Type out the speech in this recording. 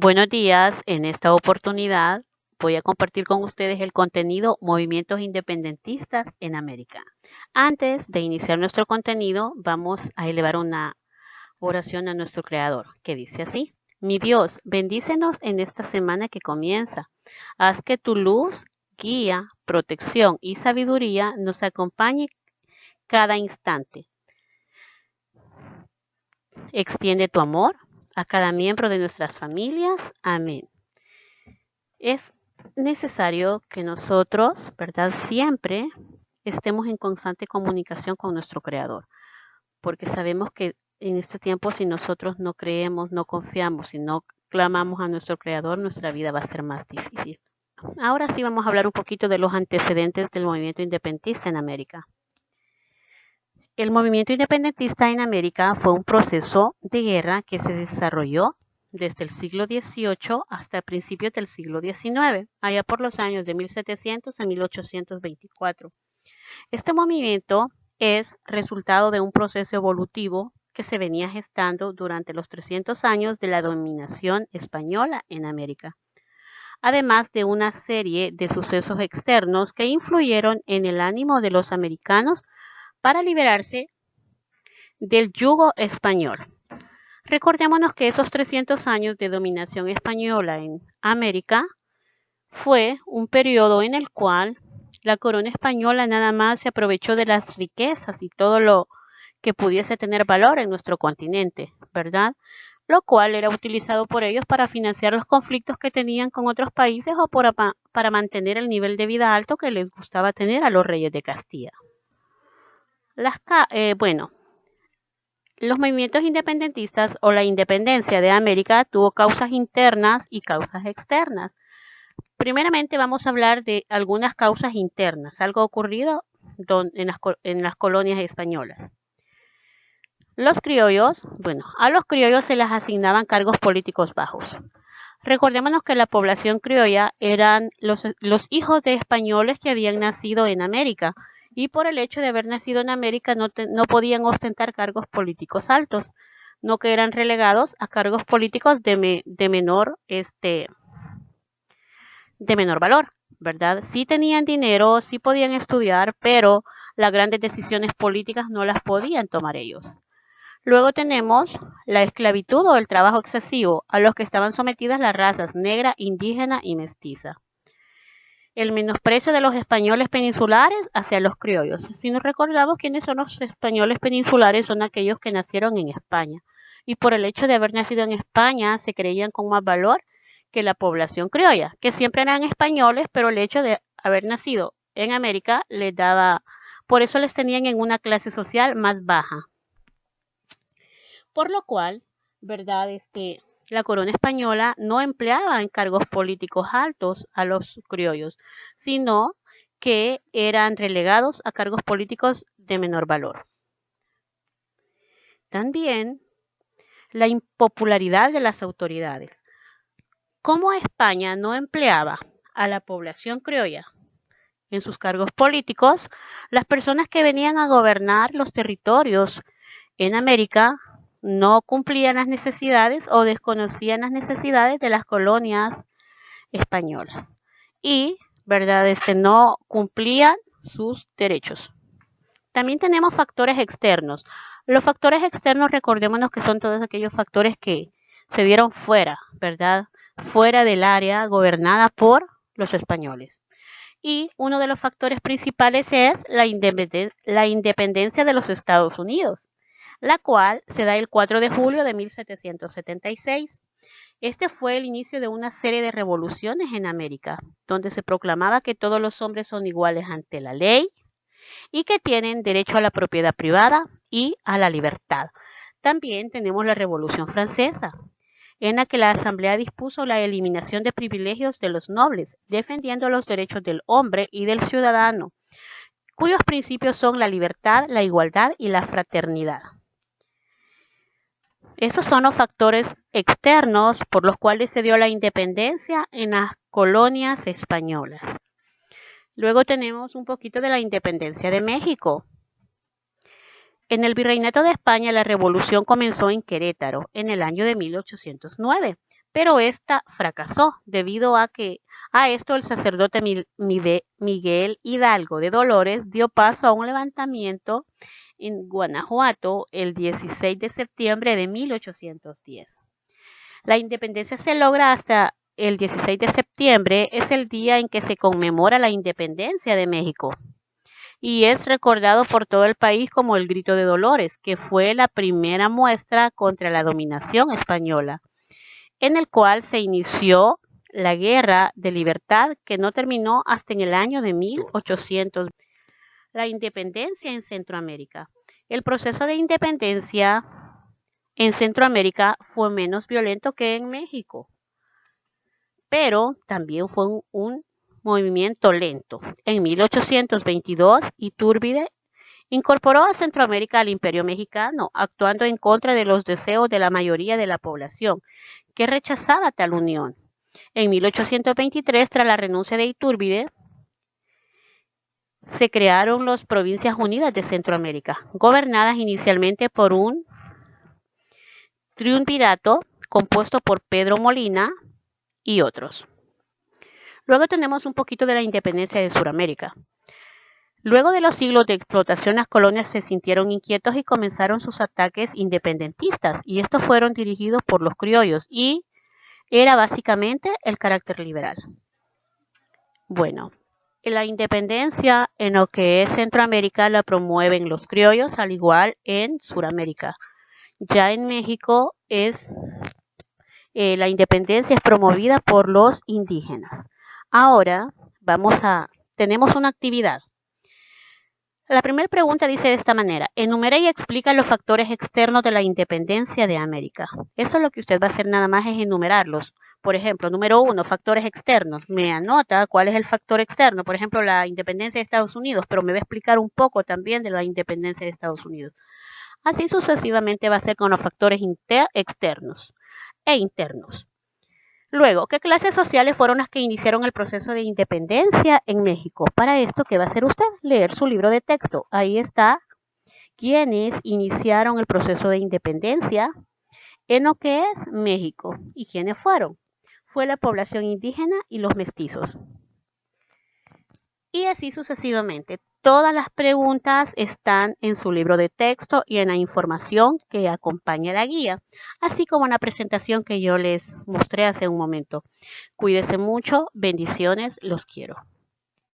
Buenos días, en esta oportunidad voy a compartir con ustedes el contenido Movimientos Independentistas en América. Antes de iniciar nuestro contenido, vamos a elevar una oración a nuestro Creador, que dice así: Mi Dios, bendícenos en esta semana que comienza. Haz que tu luz, guía, protección y sabiduría nos acompañe cada instante. Extiende tu amor a cada miembro de nuestras familias. Amén. Es necesario que nosotros, ¿verdad? Siempre estemos en constante comunicación con nuestro Creador, porque sabemos que en este tiempo, si nosotros no creemos, no confiamos, si no clamamos a nuestro Creador, nuestra vida va a ser más difícil. Ahora sí vamos a hablar un poquito de los antecedentes del movimiento independentista en América. El movimiento independentista en América fue un proceso de guerra que se desarrolló desde el siglo XVIII hasta principios del siglo XIX, allá por los años de 1700 a 1824. Este movimiento es resultado de un proceso evolutivo que se venía gestando durante los 300 años de la dominación española en América, además de una serie de sucesos externos que influyeron en el ánimo de los americanos para liberarse del yugo español. Recordémonos que esos 300 años de dominación española en América fue un periodo en el cual la corona española nada más se aprovechó de las riquezas y todo lo que pudiese tener valor en nuestro continente, ¿verdad? Lo cual era utilizado por ellos para financiar los conflictos que tenían con otros países o para mantener el nivel de vida alto que les gustaba tener a los reyes de Castilla. Bueno, los movimientos independentistas o la independencia de América tuvo causas internas y causas externas. Primeramente vamos a hablar de algunas causas internas, algo ocurrido en las colonias españolas. Los criollos, a los criollos se les asignaban cargos políticos bajos. Recordémonos que la población criolla eran los hijos de españoles que habían nacido en América, y por el hecho de haber nacido en América no podían ostentar cargos políticos altos, no que eran relegados a cargos políticos de menor valor, ¿verdad? Sí tenían dinero, sí podían estudiar, pero las grandes decisiones políticas no las podían tomar ellos. Luego tenemos la esclavitud o el trabajo excesivo, a los que estaban sometidas las razas negra, indígena y mestiza. El menosprecio de los españoles peninsulares hacia los criollos. Si nos recordamos quiénes son los españoles peninsulares, son aquellos que nacieron en España. Y por el hecho de haber nacido en España, se creían con más valor que la población criolla, que siempre eran españoles, pero el hecho de haber nacido en América les daba, por eso les tenían en una clase social más baja. Por lo cual, ¿verdad? La corona española no empleaba en cargos políticos altos a los criollos, sino que eran relegados a cargos políticos de menor valor. También la impopularidad de las autoridades. Como España no empleaba a la población criolla en sus cargos políticos, las personas que venían a gobernar los territorios en América no cumplían las necesidades o desconocían las necesidades de las colonias españolas y, ¿verdad? No cumplían sus derechos. También tenemos factores externos. Los factores externos, recordémonos que son todos aquellos factores que se dieron fuera, ¿verdad? Fuera del área gobernada por los españoles. Y uno de los factores principales es la independencia de los Estados Unidos, la cual se da el 4 de julio de 1776. Este fue el inicio de una serie de revoluciones en América, donde se proclamaba que todos los hombres son iguales ante la ley y que tienen derecho a la propiedad privada y a la libertad. También tenemos la Revolución Francesa, en la que la Asamblea dispuso la eliminación de privilegios de los nobles, defendiendo los derechos del hombre y del ciudadano, cuyos principios son la libertad, la igualdad y la fraternidad. Esos son los factores externos por los cuales se dio la independencia en las colonias españolas. Luego tenemos un poquito de la independencia de México. En el Virreinato de España, la revolución comenzó en Querétaro en el año de 1809, pero esta fracasó debido a que a esto el sacerdote Miguel Hidalgo de Dolores dio paso a un levantamiento en Guanajuato el 16 de septiembre de 1810. La independencia se logra hasta el 16 de septiembre, es el día en que se conmemora la independencia de México y es recordado por todo el país como el Grito de Dolores, que fue la primera muestra contra la dominación española, en el cual se inició la Guerra de Libertad que no terminó hasta en el año de 1800. La independencia en Centroamérica. El proceso de independencia en Centroamérica fue menos violento que en México, pero también fue un movimiento lento. En 1822, Iturbide incorporó a Centroamérica al Imperio Mexicano, actuando en contra de los deseos de la mayoría de la población, que rechazaba tal unión. En 1823, tras la renuncia de Iturbide, se crearon las Provincias Unidas de Centroamérica, gobernadas inicialmente por un triunvirato compuesto por Pedro Molina y otros. Luego tenemos un poquito de la independencia de Sudamérica. Luego de los siglos de explotación, las colonias se sintieron inquietos y comenzaron sus ataques independentistas, y estos fueron dirigidos por los criollos, y era básicamente el carácter liberal. Bueno, la independencia en lo que es Centroamérica la promueven los criollos, al igual en Sudamérica. Ya en México la independencia es promovida por los indígenas. Ahora tenemos una actividad. La primera pregunta dice de esta manera: enumera y explica los factores externos de la independencia de América. Eso lo que usted va a hacer nada más es enumerarlos. Por ejemplo, número 1, factores externos. Me anota cuál es el factor externo. Por ejemplo, la independencia de Estados Unidos, pero me va a explicar un poco también de la independencia de Estados Unidos. Así sucesivamente va a ser con los factores externos e internos. Luego, ¿qué clases sociales fueron las que iniciaron el proceso de independencia en México? Para esto, ¿qué va a hacer usted? Leer su libro de texto. Ahí está quienes iniciaron el proceso de independencia en lo que es México. ¿Y quiénes fueron? Fue la población indígena y los mestizos. Y así sucesivamente. Todas las preguntas están en su libro de texto y en la información que acompaña la guía, así como en la presentación que yo les mostré hace un momento. Cuídense mucho, bendiciones, los quiero.